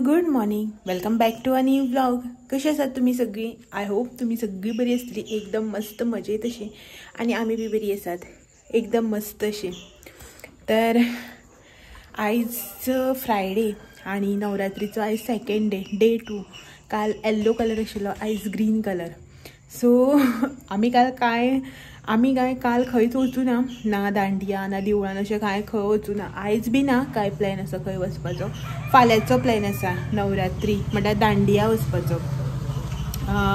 Good morning, welcome back to a new vlog. कशी आसात तुम्ही सगळी? आय होप तुम्ही सगळी बरी असली, एकदम मस्त मजेत अशी. आणि आम्ही बी बरी आसात, एकदम मस्त अशी. तर आयज फ्रायडे आणि नवरात्रीचो आयज सेकंड डे 2. काल येल्लो कलर आशिल्लो, आयज ग्रीन कलर. सो आम्ही काय काल खंयच वचूं ना दांडिया ना देवळान अशें कांय खंय वचूं ना. आयज बी ना काय प्लॅन आसा खंय वचपाचो. फाल्यांचो प्लॅन आसा नवरात्री म्हणल्यार दांडिया वचपाचो.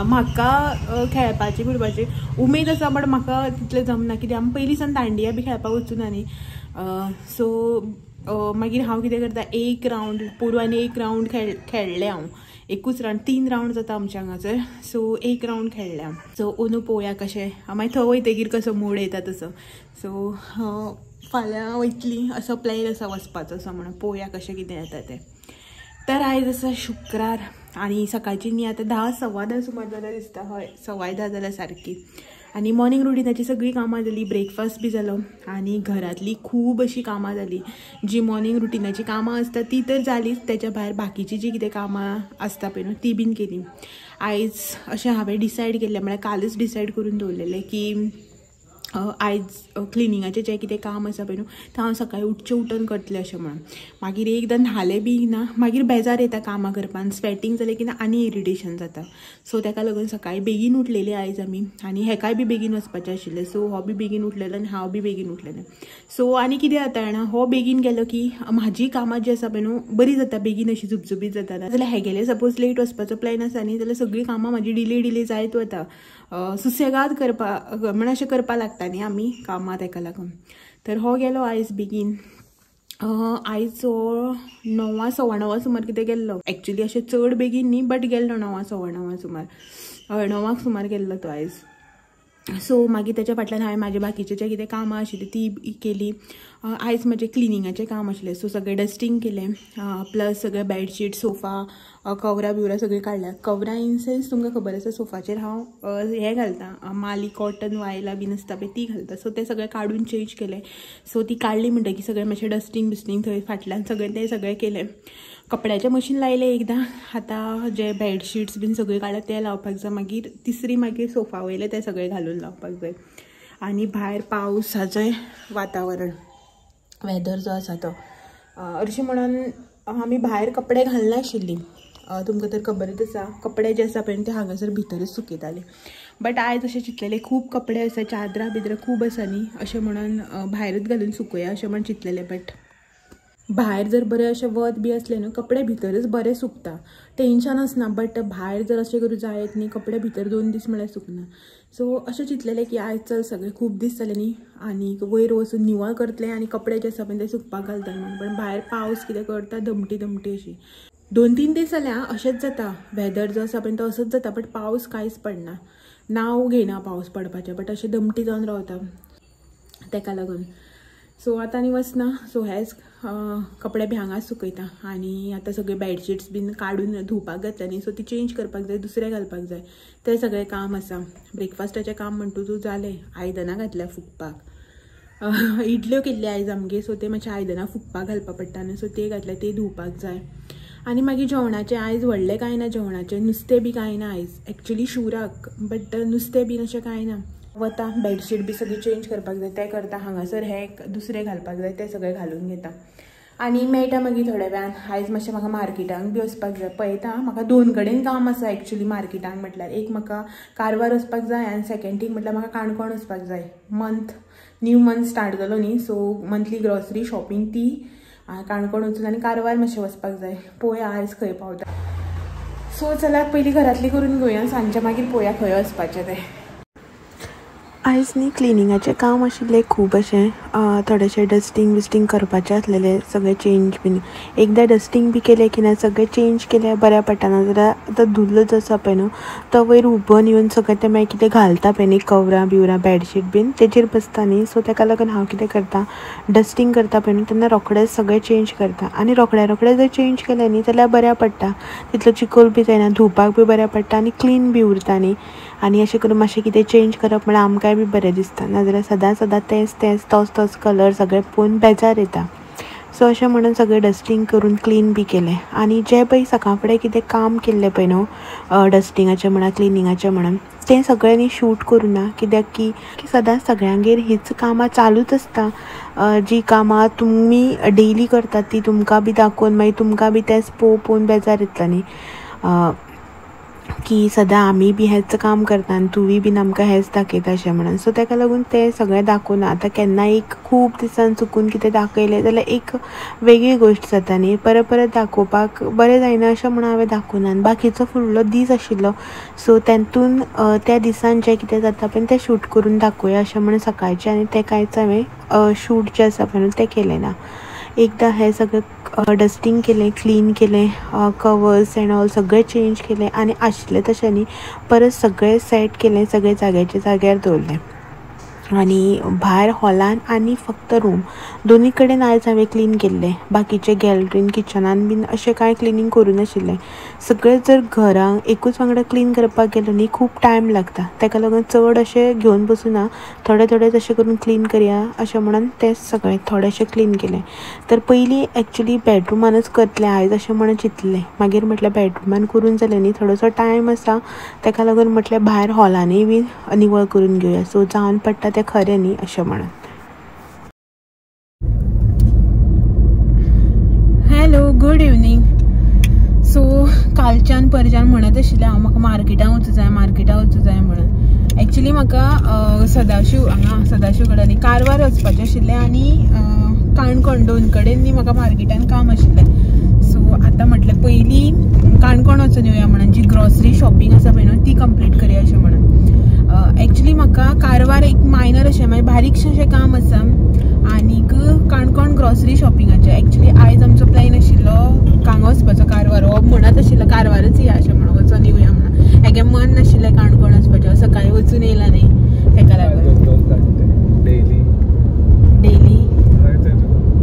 म्हाका खेळपाची बिळपाची उमेद आसा, बट म्हाका तितलें जमना कित्याक आमी पयलीं सावन दांडिया बी खेळपाक वचूं ना न्ही. सो मागीर हांव कितें करता, एक रावंड पोरवांनी एक रावंड खेळ्ळें हांव. एकूच रावंड, 3 रावंड जाता आमच्या हांगासर. सो एक रावंड खेळ्ळें हांव. सो अंदू पळोवया कशें मागीर थंय वयतकीर कसो मूड येता तसो. सो फाल्यां वयतली असो प्लॅन आसा वचपाचो असो म्हणून. पळोवया कशें कितें जाता तें. तर आयज आसा शुक्रार आणि सकाळची न्ही आतां 10 सव्वा 10 सुमार जाल्यार दिसता. हय, 10:15 जाल्यार सारकी. आणि मॉर्निंग रुटीनाची सगळी कामां जाली, ब्रेकफास्ट बी जालो आणि घरातली खूब अशी कामां जाली. जी मॉर्निंग रुटीनाची कामां आसता ती तर जालीच, त्याच्या भायर बाकीची जी कितें कामां आसता पळय न्हू ती बीन केली. आयज अशें हांवें डिसायड केल्लें, म्हळ्यार कालच डिसायड करून दवरलेलें की आयज क्लिनिंगाचें जें कितें काम आसा पळय न्हू तें हांव सकाळीं उठून करतलें अशें म्हणून. मागीर एकदां न्हालें बी ना मागीर बेजार येता कामां करपाक. स्वेटींग जालें की ना आनी इरिटेशन जाता. सो ताका लागून सकाळीं बेगीन उठलेली आयज आमी. आनी हेकाय बी बेगीन वचपाचें आशिल्लें. सो हो बी बेगीन उठलेलो आनी हांव बी बेगीन उठलेलें. सो आनी कितें जाता जाणा, हो बेगीन गेलो की म्हाजी कामां जी आसा पळय न्हू बरी जाता, बेगीन अशी झुपझुपीत जाता. जाल्यार हेगेलें सपोज लेट वचपाचो प्लॅन आसा न्ही जाल्यार सगळीं कामां म्हाजी डिले जायत वता. सुसेगाद करपा म्हण अशें करपा लागता न्ही आमी कामां, ताका लागून. तर हो गेलो आयज बेगीन. आयज 9 सव्वा 9 सुमार कितें गेल्लो. एक्चुली अशें चड बेगीन न्ही, बट गेल्लो 9 सव्वा 9 सुमार. 9 सुमार गेल्लो तो आयज. सो मागीर त्याच्या फाटल्यान हांवें म्हाजे बाकीचें जें कितें कामां आशिल्लीं ती केली. आयज म्हजें क्लिनिंगाचें काम आशिल्लें. सो सगळें डस्टींग केलें, प्लस सगळें बेडशीट सोफा कवरां बिवरां सगळीं काडल्या. कवरां इन सेन्स तुमकां खबर आसा सोफाचेर हांव हें घालतां, माली कॉटन वायलां बीन आसता पळय ती घालता. सो तें सगळें काडून चेंज केलें. सो ती काडली म्हणटकीर सगळें मातशें डस्टींग बिस्टींग थंय फाटल्यान सगळें केलें. कपड्याचें मशीन लायलें एकदां. आतां जे बेडशीट्स बीन सगळीं काडल्या तें लावपाक जाय. मागीर सोफा वयले ते सगळे घालून लावपाक जाय. आनी भायर पावसाचें वातावरण, वेदर जो आसा तो अशें म्हणून आमी भायर कपडे घालनाशिल्लीं. तुमकां तर खबरच आसा कपडे जे आसा पळय ते हांगासर भितरच सुकयताले. बट आयज अशें चिंतलेलें खूब कपडे आसा, चादरां बिदरां खूब आसा न्ही, अशें म्हणून भायरूच घालून सुकया अशें म्हण चिंतलेलें. बट भायर जर बरें अशें वत बी असलें न्हू कपडे भितरच बरें सुकता, टेन्शन आसना. बट भायर जर अशें करूं जायत न्ही कपडे भितर 2 दीस म्हळ्यार सुकना. सो अशें चिंतलेलें की आयज चल सगळें खूब दीस जाले न्ही आनी वयर वचून निवळ करतलें आनी कपडे जे आसा पळय ते सुकपाक घालतलें म्हणून. पण भायर पावस कितें करता दमटी अशी. 2-3 दीस जाल्या अशेंच जाता. वेदर जो आसा पळय तो असोच जाता, बट पावस कांयच पडना. नांव घेयना पावस पडपाचें, बट अशें दमटी जावन रावता ताका लागून. सो आतां आनी वचना. सो हेच कपडे बी हांगाच सुकयता. आनी आतां सगळे बेडशीट्स बीन काडून धुवपाक घातल्या न्ही, सो ती चेंज करपाक जाय, दुसरें घालपाक जाय. तें सगळें काम आसा. ब्रेकफास्टाचें काम म्हणटा तूं जालें. आयदनां घातल्या फुगपाक. इडल्यो केल्ल्यो आयज आमगे, सो ते मातशें आयदनां फुगपाक घालपा पडटा न्हू, सो ते घातल्या, ते धुवपाक जाय. आनी मागीर जेवणाचें आयज व्हडलें कांय ना. जेवणाचें नुस्तें बी कांय ना आयज. एक्चुली शिवराक, बट नुस्तें बीन अशें कांय ना. वता बेडशीट बी सगळी चेंज करपाक जाय तें करता. हांगासर हे दुसरें घालपाक जाय तें सगळें घालून घेता. आनी मेळटा मागीर थोड्या वेळान. आयज मातशें म्हाका मार्केटांक बी वचपाक जाय. पळयता म्हाका 2 कडेन काम आसा एक्चुली मार्केटांक म्हटल्यार. एक म्हाका कारवार वचपाक जाय आनी सेकंड थींग म्हटल्यार म्हाका काणकोण वचपाक जाय. न्यू मंथ स्टार्ट जालो न्ही, सो मंथली ग्रॉसरी शॉपिंग ती काणकोण वचून आनी कारवार मातशें वचपाक जाय. पळोवया आयज खंय पावता. सो चलाक पयलीं घरातली करून घेवया, सांजचें मागीर पळोवया खंय वचपाचें तें. आयज न्ही क्लिनिंगाचें काम आशिल्लें खूब अशें. थोडेशें डस्टींग बिस्टींग करपाचें आसलेलें, सगळें चेंज बीन. एकदां डस्टींग बी केलें की ना सगळें चेंज केल्यार बऱ्या पडटना. जाल्यार आतां धुल्लो जो आसा पळय न्हू तो वयर उबोन येवन सगळें तें मागीर कितें घालता पळय न्ही कवरां बिवरां बेडशीट बीन तेजेर बसता न्ही. सो ताका लागून हांव कितें करतां, डस्टींग करता पळय न्हू तेन्ना रोखडेंच सगळें चेंज करता. आनी रोखडें जर चेंज केलें न्ही जाल्यार बऱ्या पडटा. तितलो चिकोल बी जायना, धुवपाक बी बऱ्या पडटा आनी क्लीन बी उरता न्ही. आनी अशें करून मातशें कितें चेंज करप म्हळ्यार आमकांय बी बरें दिसता. नाजाल्यार सदां तेच तोच कलर सगळें पळोवन बेजार येता. सो अशें म्हणून सगळें डस्टींग करून क्लीन बी केलें. आनी जें पळय सकाळ फुडें कितें काम केल्लें पळय न्हू डस्टिंगाचें म्हणा क्लिनिंगाचें म्हणा तें सगळ्यांनी शूट करूं ना. कित्याक की सदांच सगळ्यांगेर हीच कामां चालूच आसता. जी कामां तुमी डेली करतात ती तुमकां बी दाखोवन मागीर तुमकां बी तेंच पळोवन बेजार येतला न्ही की सदां आमी बी हेंच काम करता आनी तुमी बीन आमकां हेंच दाखयता अशें म्हणून. सो ताका लागून तें सगळें दाखोवना. आतां केन्नाय एक खूब दिसान चुकून कितें दाखयलें जाल्यार एक वेगळी गोश्ट जाता न्ही. परत परत दाखोवपाक बरें जायना अशें म्हणून हांवें दाखोवना. आनी बाकीचो फुडलो दीस आशिल्लो सो तेतून त्या दिसान जें कितें जाता पळय तें शूट करून दाखोवया अशें म्हणून सकाळचें आनी तें कांयच हांवें शूट जें आसा पळय तें केलें ना. एकदां हें सगळें डस्टींग केलें क्लीन केलें कवर्स एंड ऑल सगळें चेंज केलें आनी आशिल्लें तशें न्ही परत सगळें सेट केलें सगळें जाग्याच्या जाग्यार दवरलें. आनी भायर हॉलान आनी फक्त रूम दोनी कडेन आयज हांवें क्लीन केल्लें. बाकीचें गॅलरीन किचनान बीन अशें कांय क्लिनींग करूं नाशिल्लें. सगळें जर घरां एकूच वांगडा क्लीन करपाक गेलो न्ही खूब टायम लागता. ताका लागून चड अशें घेवन बसूना थोडें थोडें तशें करून क्लीन करया अशें म्हणून तें सगळें थोडेंशें क्लीन केलें. तर पयलीं एक्चुली बेडरुमानूच करतलें आयज अशें म्हणून चिंतलें. मागीर म्हटलें बेडरुमान करून जालें न्ही थोडोसो टायम आसा ताका लागून म्हटलें भायर हॉलानूय बी निवळ करून घेवया. सो जावन पडटा तें खरें न्ही अशें म्हणून. Hello good evening. सो कालच्यान परच्यान म्हणत आशिल्लें हांव म्हाका मार्केटां वचूं जाय म्हणून. एक्चुली म्हाका सदाशीव कडेन न्ही कारवार वचपाचें आशिल्लें आनी काणकोण दोन कडेन न्ही म्हाका मार्केटान काम आशिल्लें. सो आतां म्हटलें पयलीं काणकोण वचून येवया म्हणून जी ग्रॉसरी शॉपिंग आसा पळय न्हू ती कंप्लीट करया अशें म्हणून. एक्चुली म्हाका कारवार एक मायनर अशें मागीर बारीकशें अशें काम आसा आनीक काणकोण ग्रॉसरी शॉपिंगाचें. एक्चुली आयज आमचो प्लॅन आशिल्लो हांगा वचपाचो कारवार. हो म्हणत आशिल्लो कारवारच या अशें म्हणून वचून येवया म्हणून. हेगे मन नाशिल्लें काणकोण वचपाचें सकाळीं वचून येयला न्ही ताका लागून डेली.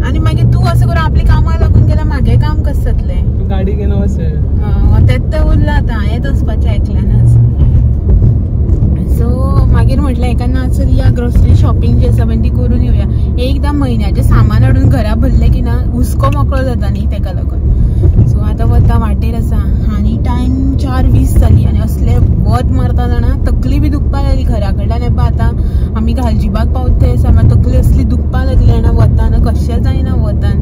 आनी मागीर तूं असं करून आपली कामाक लागून गेल्यार म्हागे काम कशें जातलें. तूं गाडी घेवन वच. तेंच तर उरलां आतां हेंच वचपाचें एकल्यानच. सो मागीर म्हटलें एका नाचर या ग्रॉसरी शॉपिंग जी आसा पळय ती करून येवया. एकदां म्हयन्याचें सामान हाडून घरा भरलें की ना हुस्को मोकळो जाता न्ही ताका लागून. सो आतां वता वाटेर आसा आनी टायम 4:20 जाली आनी असलें वत मारता जाणा तकली बी दुखपाक लागली घरा कडल्यान. येपा आतां आमी गालजीबाग पावता थंय आसा म्हाका तकली असली दुखपाक लागली जाणा वताना कशें जायना वतान.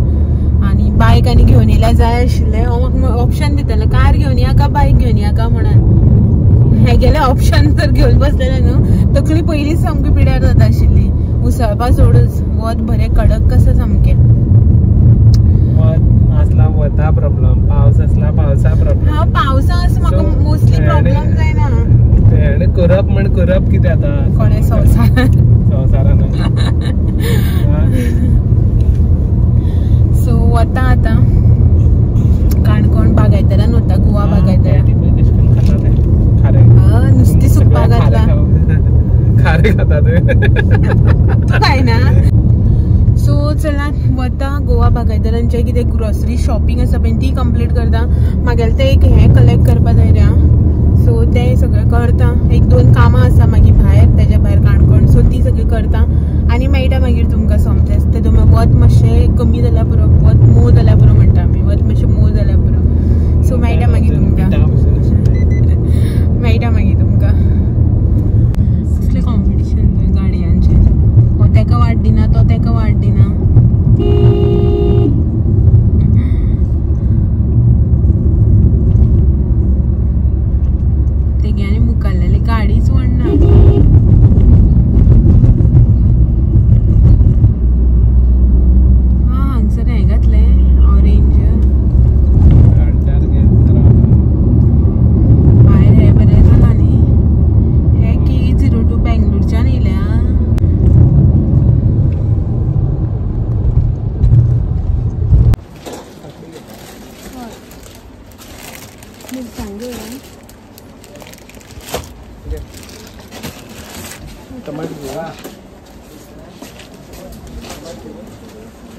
आनी बायक आनी घेवन येयल्यार जाय आशिल्लें. हांव म्हाका ऑप्शन दितालें कार घेवन या काय बायक घेवन या काय म्हणून. हे गेले ऑप्शन जर घेवन बसलेले न्हू तकली पयलींच सामकी पिड्यार जाता आशिल्ली. उसळपा सोडूच वत बरें कडक कसं सामकें. वत आसला वता प्रॉब्लेम पावस आसला पावसा प्रॉब्लेम. हा पावसा असं म्हाका मोस्टली प्रॉब्लेम जायना. तेणे करप म्हण करप कितें आतां कोणे संवसारान. सो वता आतां काणकोण बागायतल्यान वता गोवा बागायतल्यान. नुस्तें सुकपाक घातला. खारें खाता तूं खायना. सो चला वता गोवा बागायतल्यान जें कितें ग्रॉसरी शॉपिंग आसा पळय ती कंप्लीट करता. म्हागेलें तें एक हें कलेक्ट करपा जाय रे. सो तें सगळें करता. एक दोन कामां आसा मागीर भायर तेज्या भायर काणकोण. सो ती सगळीं करता आनी मेळटा मागीर तुमकां सोमतें तें तुमी वत मातशें कमी जाल्यार पुरो वत मोव जाल्यार पुरो म्हणटा आमी. वत मातशें मोव जाल्यार पुरो. सो मेळटा मागीर तुमकां कसलें कॉम्पिटिशन गाडयांचें. हो तेका वाट दिना तो तेका वाट दिना. तेग्यांनी मुखारलेली गाडीच वडना. हा हांगसर हें घातलें ऑरेंज. भायर हें बरें जालां न्ही. हे K02 बेंगलोरच्यान येयल्या.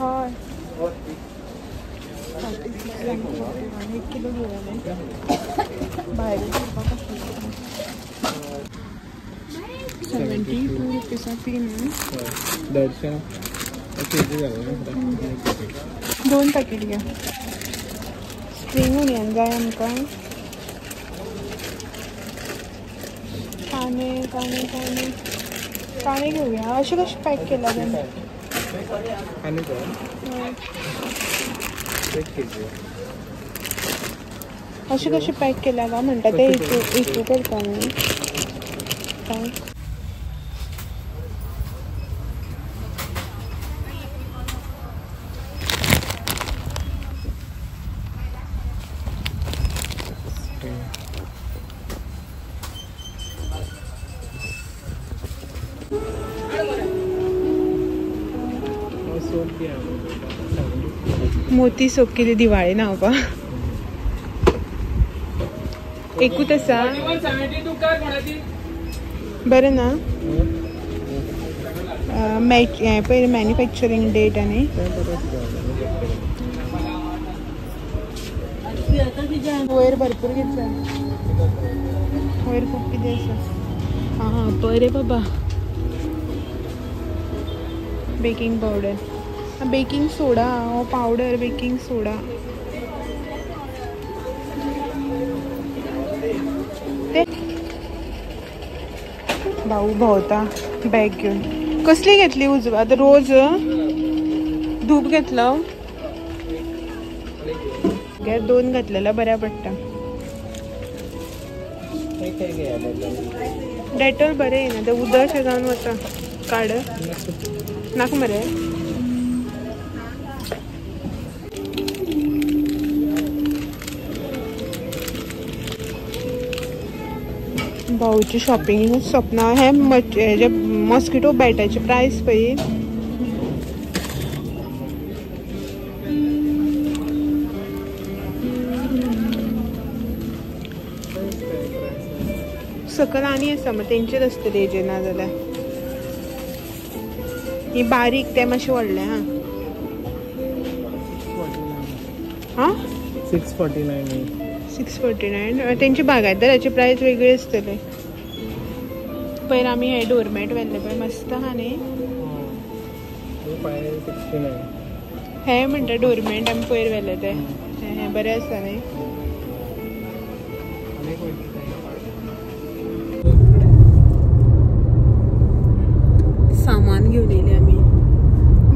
हय 1 किलो घेवया भायर 72 रुपीसा तीन. 150 केजी जालें. 2 पॅकेट घ्या. स्प्रिंग ओनियन जाय आमकां. कांदे कांदे कांदे कांदे घेऊया. असे कसे पॅक केला तें? असे कसे पॅक केला का म्हणटा ते इतू करता न्ही काय? मोती सोप केली दिवाळी नावपा. एकूच आसा बरें ना. हे पळय मॅन्युफॅक्चरींग डेट आनी वयर भरपूर घेतला. वयर खूब कितें आसा. हां पळय रे बाबा. बेकिंग पावडर, बेकिंग सोडा, हो पावडर बेकिंग सोडा. ते भाऊ भोंवता बॅग घेवन. कसली घेतली उजव आतां? रोज धूप घेतलो. 2 घातलेला बऱ्या पडटा. डेटॉल बरें येना ते उदक जावन वता. काड नाका मरे. भाऊची शॉपिंग सोपना. हे मॉस्किटो बॅटाची प्राइस पळय. सकल आनी आसा मग तेंचेर आसतली हेजे ना जाल्यार. ही बारीक ते मातशें व्हडलें. हां 649. तेंची बागायतदाराची प्राइस वेगळी आसतली. पयर आमी हे डोरमॅट व्हेल्ले पळय मस्त आहा न्ही. हे म्हणटा डोरमॅट आमी पयर व्हेले ते. हे बरें आसा न्ही. सामान घेवन येयले आमी.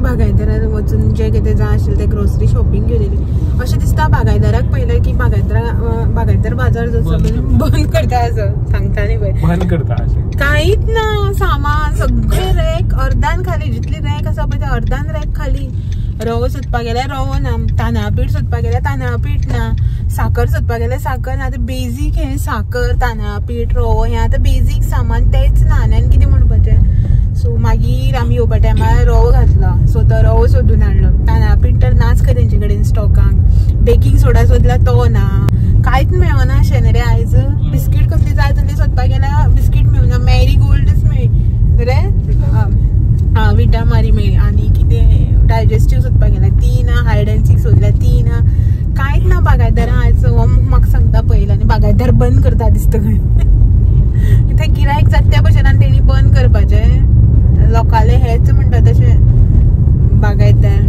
बागायतदारान वचून जे कितें जाय आशिल्लें ते ग्रोसरी शॉपिंग घेवन येयली. अशें दिसता बागायतदाराक पळयलें की बागायतदार बाजार जसो बंद करता असो सांगता न्ही पळय. बंद करता कांयच ना. सामान सगळें रॅक अर्धान खाली. जितली रॅक आसा पळय त्या अर्धान रॅक खाली. रवो सोदपाक गेल्यार रवो ना. तांदळा पीठ सोदपाक गेल्यार तांदळा पीठ ना. साखर सोदपाक गेल्यार साखर ना. आतां बेजीक हे साखर तांदळा पीठ रवो हे आतां बेजीक सामान तेच ना. आनी कितें म्हणपाचें. सो मागीर आमी येवपा टायमार रवो घातलो. सो तो रवो सोदून हाडलो. तांदळा पीठ तर नाच खंय तेंचे कडेन स्टॉकाक. बेकिंग सोडा सोदला तो ना. कांयच मेळना अशें रे आयज. बिस्कीट कसली जाय तसली सोदपाक गेल्यार बिस्कीट मेळना. मॅरी गोल्डच मेळ्ळी रे. विटा मारी मेळ्ळी. आनी कितें डायजेस्टीव सोदपाक गेल्यार ती ना. हायड एंड सीक सोदल्यार ती ना. कांयच ना बागायतदारा आयज. हो म्हाका सांगता पळयला आनी बागायतदार बंद करता दिसता खंय. कितें गिरायक जाता त्या भशेन आनी तेणी बंद करपाचें. लोकाले हेच म्हणटा तशें बागायतदार.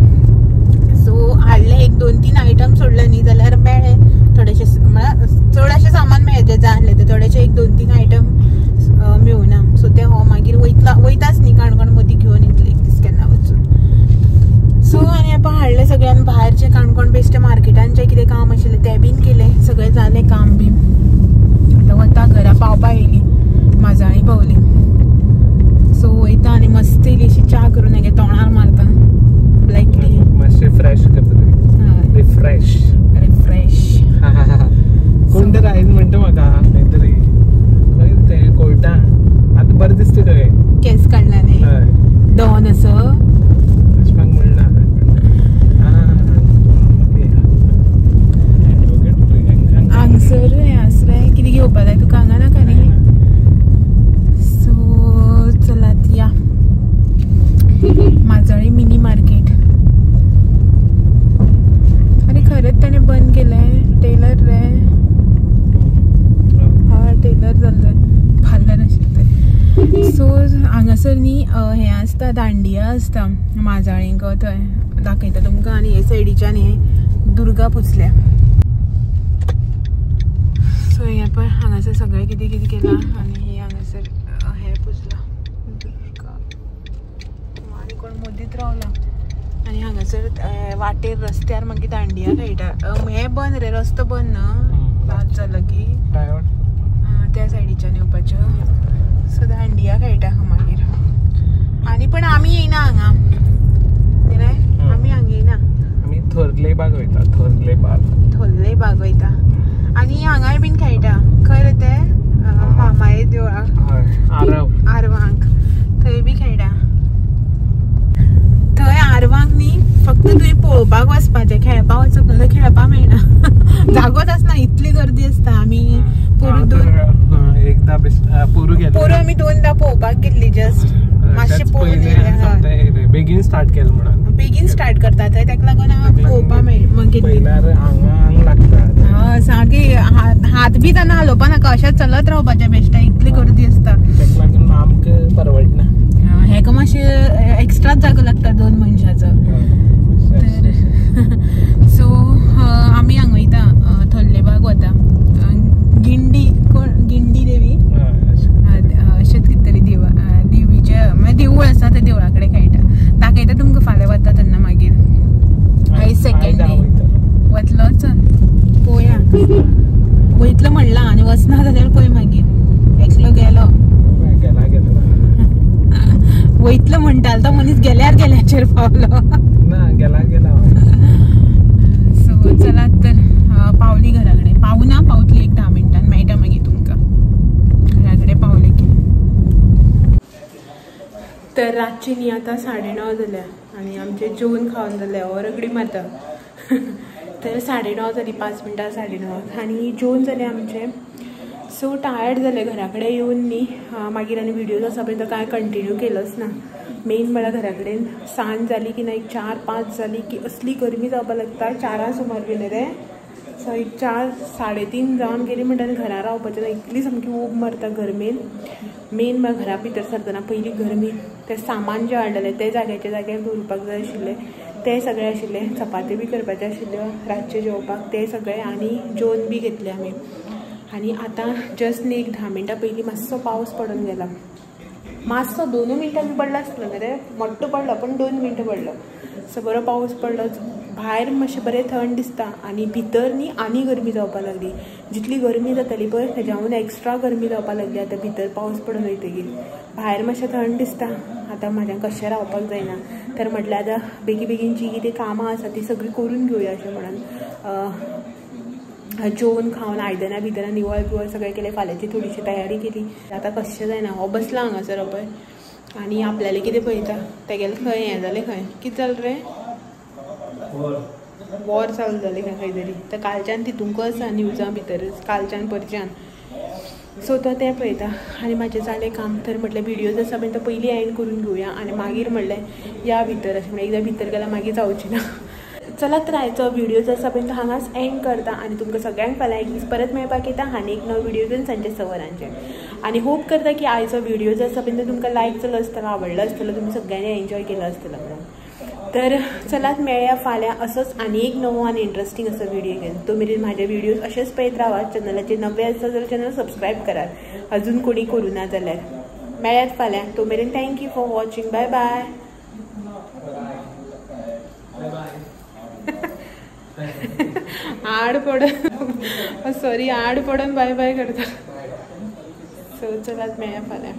सो हाडले 1-2-3 आयटम सोडले न्ही जाल्यार मेळ्ळे थोडेशे. म्हळ्यार चड अशें सामान मेळ्ळें जे जाय आसलें ते. थोडेशे 1-2-3 आयटम मेळुना. सो ते हो मागीर वयताच न्ही काणकोण मदीं घेवन येतले दीस केन्ना वचून. सो आनी आपण हाडले सगळ्यान भायरचे काणकोण बेश्टे मार्केटान जे कितें काम आशिल्लें तें बीन केलें. सगळें जालें काम बीन. आतां वता घरा पावपा येयली. माजाळी पावली. सो वयता आनी मस्त इल्लीशी च्या करून हेगे तोंडार मारता. ब्लॅक टी मातशें फ्रेश करता. रिफ्रेश. कोण तर आयज म्हणटा म्हाका खंय तरी तें कोयटा आतां बरें दिसता थंय. केस काडला न्ही. डॉन असो वचपाक म्हणना. हांगसर हें आसलें कितें घेवपा जाय तुका हांगा नाका न्ही. सो चलात या माजाळी मिनी मार्केट. अरे खरेंच ताणें बंद केलें. टेलर रे. टेलर जाल्ले पार्लर आशिल्लें. सो हांगासर न्ही हे आसता दांडिया आसता माजाळींक थंय दाखयता तुमकां आनी हे सायडीच्यान हे दुर्गा पुजल्या सो हे पळय हांगासर सगळें कितें कितें केलां आनी हे हांगासर हे पुजला दुर्गा आनी कोण मोदीत रावला आनी हांगासर वाटेर रस्त्यार मागीर दांडिया खेळटा हे बंद रे रस्तो बंद न्हू रात जालो की त्या सायडीच्यान येवपाचें सो दांडिया खेळटा मागीर आनी पण आमी येयना हांगा कितें आमी हांगा येयना आमी थोरले बाग वयता थोरले बाग वयता आनी हांगाय बीन खेळटा खंय रे ते मामाये देवळाक आरवांक थंय बी खेळटा थंय आरवांक न्ही फक्त तुवें पळोवपाक वचपाचें खेळपाक वचप ना खेळपाक मेळना जागोच आसना इतली गर्दी आसता आमी पोरू आमी दोनदा पळोवपाक गेल्ली जस्ट मातशें पळोवन बेगीन स्टार्ट केलें म्हणून बेगीन स्टार्ट करता थंय ताका लागून हांव पळोवपाक मेळ्ळी आंग लागता सारकी हात बी ताना हालोवपा नाका अशेंच चलत रावपाचें बेश्टें इतली गर्दी आसता ताका लागून आमकां परवडना हेका मातशें एक्स्ट्राच जागो लागता 2 मनशाचो तर सो आमी हांगा वयता थोरलेबाग वता गिंडी देवी अशेंच कितें तरी देवीचें देवूळ आसा त्या देवळा कडेन खेळटा दाखयता तुमकां फाल्यां वता तेन्ना मागीर आयज सेकंड डे वतलो चल पळोवया वयतलो म्हणला आनी वचना जाल्यार पळय मागीर एकलो गेलो वयतलो म्हणटालो तो मनीस गेल्यार गेल्याचेर पावलो ना गेला सो चलात तर पावली घरा कडेन पावना पावतली एक 10 मिनटान मेळटा मागीर तुमकां घरा कडेन पावले की तर रातची न्ही आतां 9:30 जाल्या आनी आमचे जेवण खावन जाले रगडी मारता तर 9:30 जाली 5 मिनटां 9:30 आनी जेवण जालें आमचें सो टायर्ड जालें घरा कडेन येवन न्ही मागीर आनी विडियोज आसा पळय तो कांय कंटिन्यू केलोच ना मेन म्हळ्यार घरा कडेन सांज जाली की ना एक 4-5 जाली की असली गरमी जावपाक लागता 4 सुमार गेले रे सो एक 4-3:30 जावन गेली म्हणटा घरा रावपाचें ना इतली सामकी ऊब मारता गरमेन मेन म्हळ्यार घरा भितर सरतना पयली गरमी ते सामान जे हाडलेले ते जाग्याचे जाग्यार दवरपाक जाय आशिल्ले ते सगळे आशिल्ले चपात्यो बी करपाच्यो आशिल्ल्यो रातचे जेवपाक ते सगळे आनी जेवण बी घेतले आमी आनी आतां जस्ट न्ही एक 10 मिनटां पयलीं मातसो पावस पडून गेला मातसो 2 मिनटां बी पडलो आसतलो न्ही रे मोठो पडलो पण 2 मिनटां पडलो सो बरो पावस पडलो भायर मातशें बरें थंड दिसता आनी भितर न्ही आनी गरमी जावपाक लागली जितली गरमी जाताली पळय तेज्याहून एक्स्ट्रा गरमी जावपाक लागली आतां भितर पावस पडून वयतकीर भायर मातशें थंड दिसता आतां म्हाज्यान कशें रावपाक जायना तर म्हटल्यार आतां बेगीन जी कितें कामां आसा ती सगळीं करून घेवया अशें म्हणून जेवण खावन आयदनां भितर निवळ बिवळ सगळें केलें फाल्यांची थोडीशी तयारी केली आतां कशें जायना हो बसला हांगासर पळय आनी आपल्यालें कितें पळयता तेगेलें खंय हें जालें खंय कितें जालें रे वॉर चालू जालें खंय तरी तर कालच्यान तितूंक आसा न्यूजां भितरच कालच्यान परच्यान सो तो तें पळयता आनी म्हाजें जालें काम तर म्हटल्यार विडियोज आसा पळय तो पयलीं एंड करून घेवया आनी मागीर म्हणलें या भितर अशें म्हणल्यार एकदां भितर गेल्यार मागीर जावचें ना चला तर आयचो विडियोज आसा पळय तो हांगाच एंड करता आनी तुमकां सगळ्यांक फाल्यां एक दीस परत मेळपाक येता आनी एक नवो विडियो घेवन सांजचे 6 वरांचेर आनी होप करता की आयचो विडियोज आसा पळय तो तुमकां लायक जालो आसतलो आवडलो आसतलो तुमी सगळ्यांनी एन्जॉय केलो आसतलो म्हणून तर चलात मेळया फाल्यां असोच आनी एक नवो आनी इंट्रस्टींग असो विडियो घेवन तो मेरेन म्हाजे विडियोज अशेंच पळयत रावात चॅनलाचेर नवे आसा जाल्यार चॅनल सबस्क्रायब करात अजून कोणी करूं ना जाल्यार मेळयात फाल्यां तो मेरेन thank you for watching bye bye आड पडून सॉरी आड पडून बाय बाय करता सो चलात मेळया फाल्यां